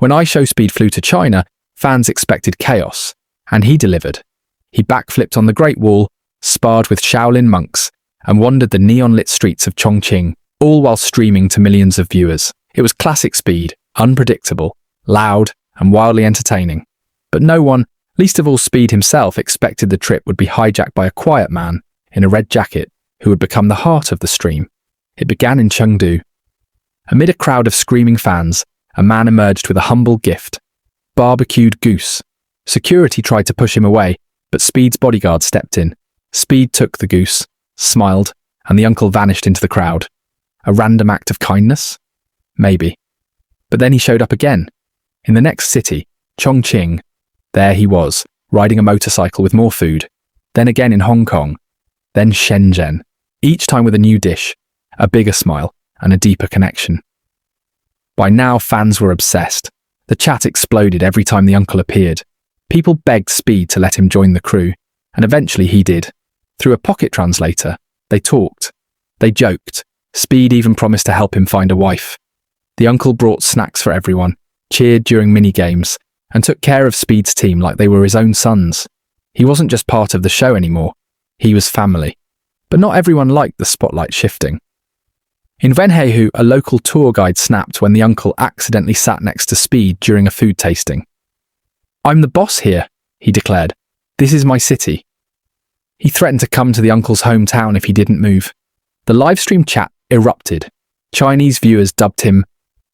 When iShowSpeed flew to China, fans expected chaos, and he delivered. He backflipped on the Great Wall, sparred with Shaolin monks, and wandered the neon-lit streets of Chongqing, all while streaming to millions of viewers. It was classic Speed, unpredictable, loud, and wildly entertaining. But no one, least of all Speed himself, expected the trip would be hijacked by a quiet man in a red jacket who would become the heart of the stream. It began in Chengdu. Amid a crowd of screaming fans, a man emerged with a humble gift: barbecued goose. Security tried to push him away, but Speed's bodyguard stepped in. Speed took the goose, smiled, and the uncle vanished into the crowd. A random act of kindness? Maybe. But then he showed up again. In the next city, Chongqing. There he was, riding a motorcycle with more food. Then again in Hong Kong. Then Shenzhen. Each time with a new dish, a bigger smile, and a deeper connection. By now, fans were obsessed. The chat exploded every time the uncle appeared. People begged Speed to let him join the crew, and eventually he did. Through a pocket translator, they talked. They joked. Speed even promised to help him find a wife. The uncle brought snacks for everyone, cheered during mini-games, and took care of Speed's team like they were his own sons. He wasn't just part of the show anymore. He was family. But not everyone liked the spotlight shifting. In Wenheihu, a local tour guide snapped when the uncle accidentally sat next to Speed during a food tasting. "I'm the boss here," he declared. "This is my city." He threatened to come to the uncle's hometown if he didn't move. The livestream chat erupted. Chinese viewers dubbed him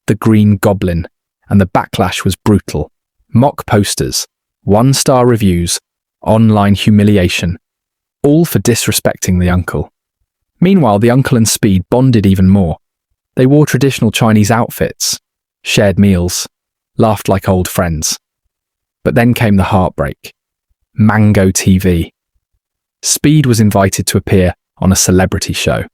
the Green Goblin, and the backlash was brutal. Mock posters, one-star reviews, online humiliation, all for disrespecting the uncle. Meanwhile, the uncle and Speed bonded even more. They wore traditional Chinese outfits, shared meals, laughed like old friends. But then came the heartbreak. Mango TV. Speed was invited to appear on a celebrity show.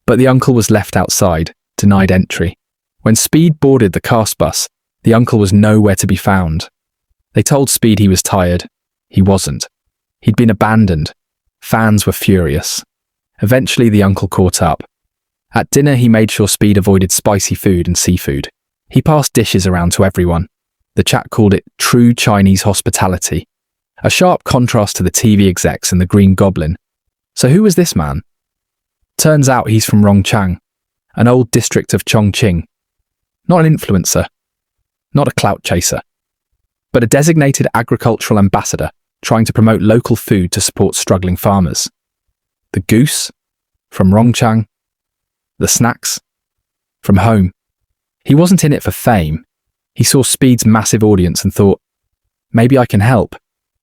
But the uncle was left outside, denied entry. When Speed boarded the cast bus, the uncle was nowhere to be found. They told Speed he was tired. He wasn't. He'd been abandoned. Fans were furious. Eventually, the uncle caught up. At dinner, he made sure Speed avoided spicy food and seafood. He passed dishes around to everyone. The chat called it true Chinese hospitality, a sharp contrast to the TV execs and the Green Goblin. So who was this man? Turns out he's from Rongchang, an old district of Chongqing. Not an influencer, not a clout chaser, but a designated agricultural ambassador trying to promote local food to support struggling farmers. The goose? From Rongchang. The snacks? From home. He wasn't in it for fame. He saw Speed's massive audience and thought, maybe I can help.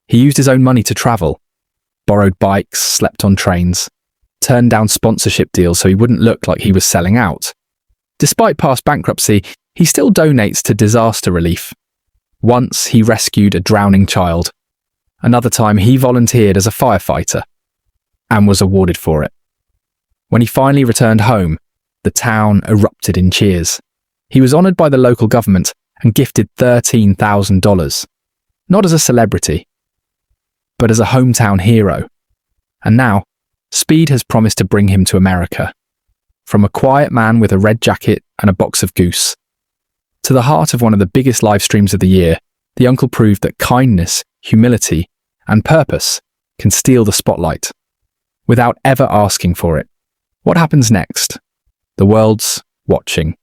He used his own money to travel, borrowed bikes, slept on trains, turned down sponsorship deals so he wouldn't look like he was selling out. Despite past bankruptcy, he still donates to disaster relief. Once he rescued a drowning child. Another time he volunteered as a firefighter and was awarded for it. When he finally returned home, the town erupted in cheers. He was honoured by the local government and gifted $13,000. Not as a celebrity, but as a hometown hero. And now, Speed has promised to bring him to America. From a quiet man with a red jacket and a box of goose, to the heart of one of the biggest live streams of the year, the uncle proved that kindness, humility, and purpose can steal the spotlight without ever asking for it. What happens next? The world's watching.